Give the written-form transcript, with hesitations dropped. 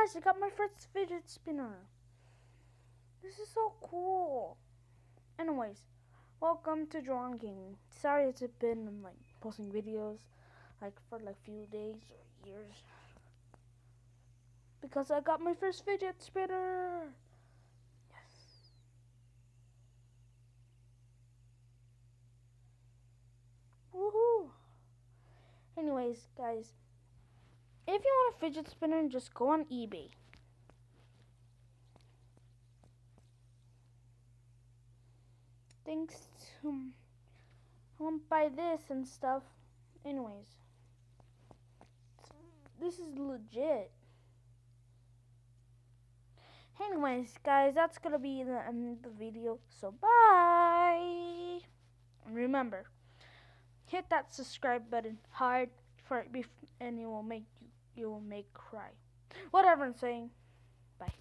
Guys, I got my first fidget spinner. This is so cool. Anyways, welcome to Drawing Gaming. Sorry it's been like posting videos for few days or years. Because I got my first fidget spinner. Yes. Woohoo. Anyways, guys, if you want a fidget spinner, just go on eBay. Thanks to I won't buy this and stuff. Anyways, this is legit. Anyways, guys, that's gonna be the end of the video. So bye. And remember, hit that subscribe button hard and it will make cry. Whatever I'm saying. Bye.